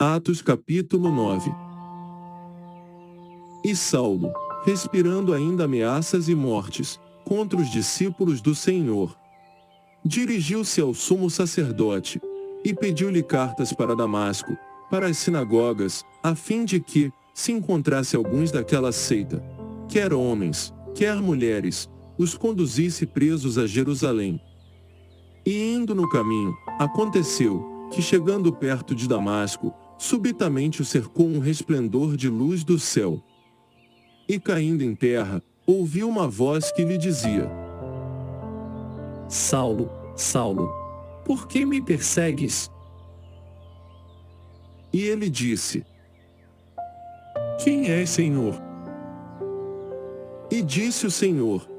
Atos capítulo 9. E Saulo, respirando ainda ameaças e mortes contra os discípulos do Senhor, dirigiu-se ao sumo sacerdote e pediu-lhe cartas para Damasco, para as sinagogas, a fim de que, se encontrasse alguns daquela seita, quer homens, quer mulheres, os conduzisse presos a Jerusalém. E indo no caminho, aconteceu que, chegando perto de Damasco, subitamente o cercou um resplendor de luz do céu. E caindo em terra, ouviu uma voz que lhe dizia: Saulo, Saulo, por que me persegues? E ele disse: Quem és, Senhor? E disse o Senhor: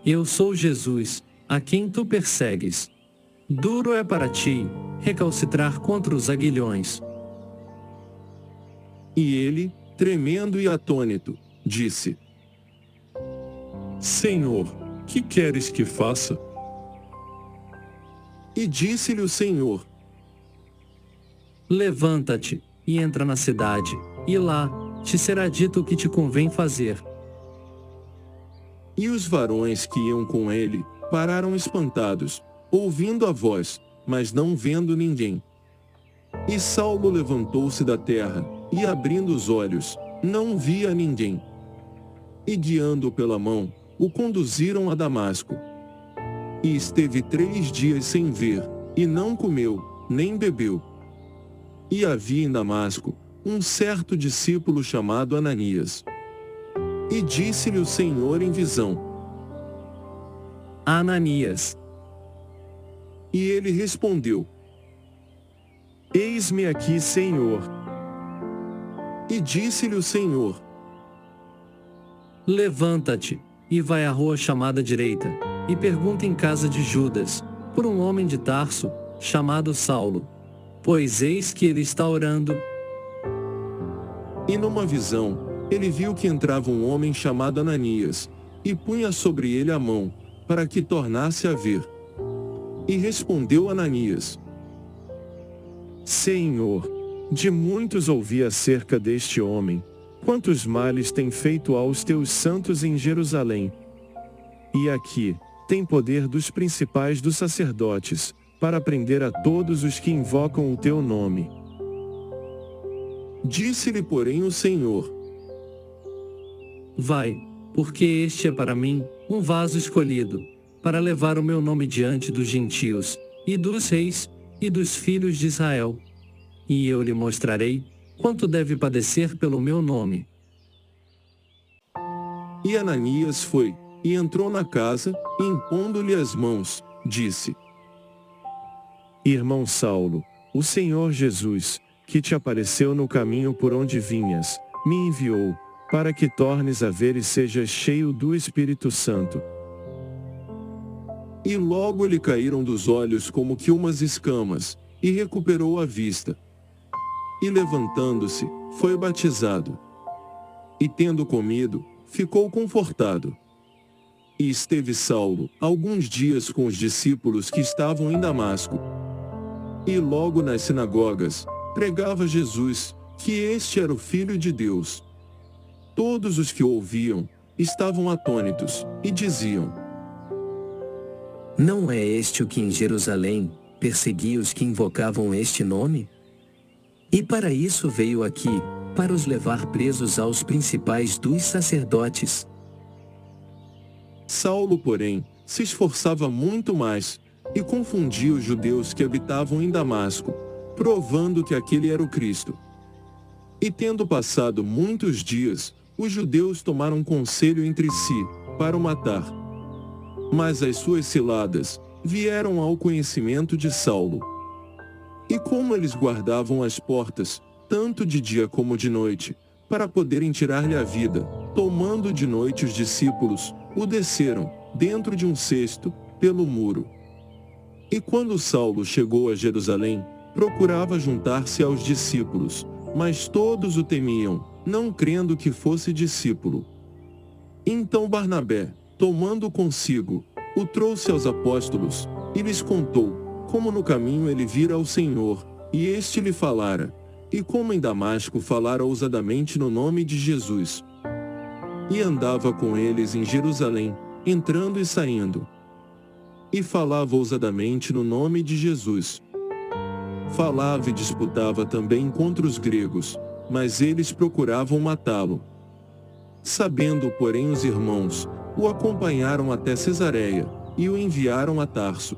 Eu sou Jesus, a quem tu persegues. Duro é para ti recalcitrar contra os aguilhões. E ele, tremendo e atônito, disse: Senhor, que queres que faça? E disse-lhe o Senhor: Levanta-te, e entra na cidade, e lá te será dito o que te convém fazer. E os varões que iam com ele pararam espantados, ouvindo a voz, mas não vendo ninguém. E Saulo levantou-se da terra, e abrindo os olhos, não via ninguém. E guiando-o pela mão, o conduziram a Damasco. E esteve 3 dias sem ver, e não comeu, nem bebeu. E havia em Damasco um certo discípulo chamado Ananias. E disse-lhe o Senhor em visão: Ananias. E ele respondeu: Eis-me aqui, Senhor. E disse-lhe o Senhor: Levanta-te, e vai à rua chamada direita, e pergunta em casa de Judas, por um homem de Tarso, chamado Saulo. Pois eis que ele está orando. E numa visão, ele viu que entrava um homem chamado Ananias, e punha sobre ele a mão, para que tornasse a ver. E respondeu Ananias: Senhor, de muitos ouvi acerca deste homem, quantos males tem feito aos teus santos em Jerusalém. E aqui, tem poder dos principais dos sacerdotes, para prender a todos os que invocam o teu nome. Disse-lhe, porém, o Senhor: Vai, porque este é para mim um vaso escolhido, para levar o meu nome diante dos gentios, e dos reis, e dos filhos de Israel. E eu lhe mostrarei quanto deve padecer pelo meu nome. E Ananias foi, e entrou na casa, e impondo-lhe as mãos, disse: Irmão Saulo, o Senhor Jesus, que te apareceu no caminho por onde vinhas, me enviou, para que tornes a ver e sejas cheio do Espírito Santo. E logo lhe caíram dos olhos como que umas escamas, e recuperou a vista. E levantando-se, foi batizado. E tendo comido, ficou confortado. E esteve Saulo alguns dias com os discípulos que estavam em Damasco. E logo nas sinagogas, pregava Jesus, que este era o Filho de Deus. Todos os que o ouviam, estavam atônitos, e diziam: Não é este o que em Jerusalém perseguia os que invocavam este nome? E para isso veio aqui, para os levar presos aos principais dos sacerdotes. Saulo, porém, se esforçava muito mais, e confundia os judeus que habitavam em Damasco, provando que aquele era o Cristo. E tendo passado muitos dias, os judeus tomaram conselho entre si, para o matar. Mas as suas ciladas vieram ao conhecimento de Saulo. E como eles guardavam as portas, tanto de dia como de noite, para poderem tirar-lhe a vida, tomando de noite os discípulos, o desceram, dentro de um cesto, pelo muro. E quando Saulo chegou a Jerusalém, procurava juntar-se aos discípulos, mas todos o temiam, não crendo que fosse discípulo. Então Barnabé, tomando consigo, o trouxe aos apóstolos, e lhes contou como no caminho ele vira ao Senhor, e este lhe falara, e como em Damasco falara ousadamente no nome de Jesus. E andava com eles em Jerusalém, entrando e saindo. E falava ousadamente no nome de Jesus. Falava e disputava também contra os gregos, mas eles procuravam matá-lo. Sabendo, porém, os irmãos, o acompanharam até Cesareia, e o enviaram a Tarso.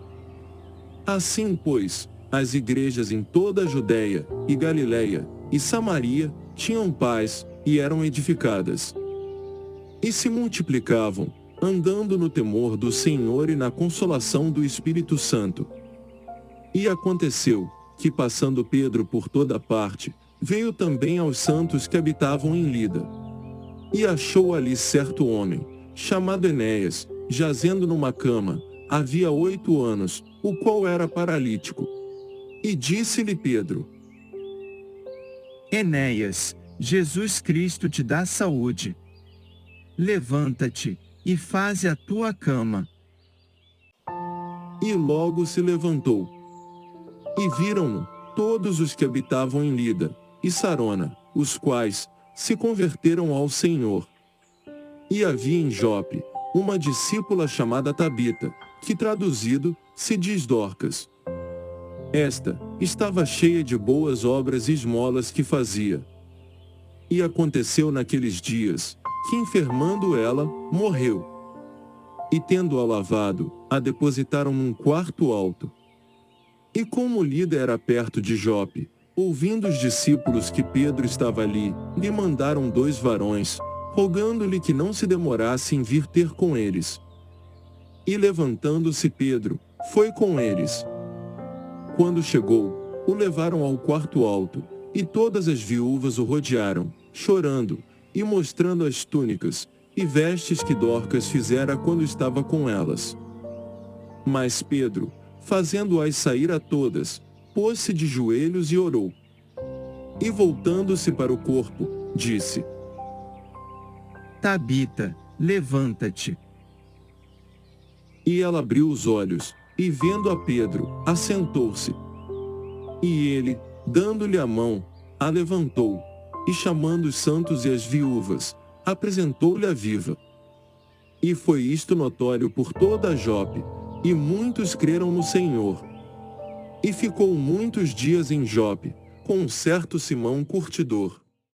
Assim, pois, as igrejas em toda a Judéia, e Galiléia, e Samaria, tinham paz, e eram edificadas. E se multiplicavam, andando no temor do Senhor e na consolação do Espírito Santo. E aconteceu, que passando Pedro por toda parte, veio também aos santos que habitavam em Lida. E achou ali certo homem, chamado Enéas, jazendo numa cama, havia 8 anos, o qual era paralítico. E disse-lhe Pedro: Enéas, Jesus Cristo te dá saúde. Levanta-te, e faze a tua cama. E logo se levantou. E viram-no todos os que habitavam em Lida e Sarona, os quais se converteram ao Senhor. E havia em Jope uma discípula chamada Tabita, que traduzido se diz Dorcas. Esta estava cheia de boas obras e esmolas que fazia. E aconteceu naqueles dias, que enfermando ela, morreu. E tendo-a lavado, a depositaram num quarto alto. E como Lida era perto de Jope, ouvindo os discípulos que Pedro estava ali, lhe mandaram 2 varões, rogando-lhe que não se demorasse em vir ter com eles. E levantando-se Pedro, foi com eles. Quando chegou, o levaram ao quarto alto, e todas as viúvas o rodearam, chorando, e mostrando as túnicas, e vestes que Dorcas fizera quando estava com elas. Mas Pedro, fazendo-as sair a todas, pôs-se de joelhos e orou. E voltando-se para o corpo, disse: Tabita, levanta-te. E ela abriu os olhos, e vendo a Pedro, assentou-se. E ele, dando-lhe a mão, a levantou, e chamando os santos e as viúvas, apresentou-lhe a viva. E foi isto notório por toda a Jope, e muitos creram no Senhor. E ficou muitos dias em Jope, com um certo Simão curtidor.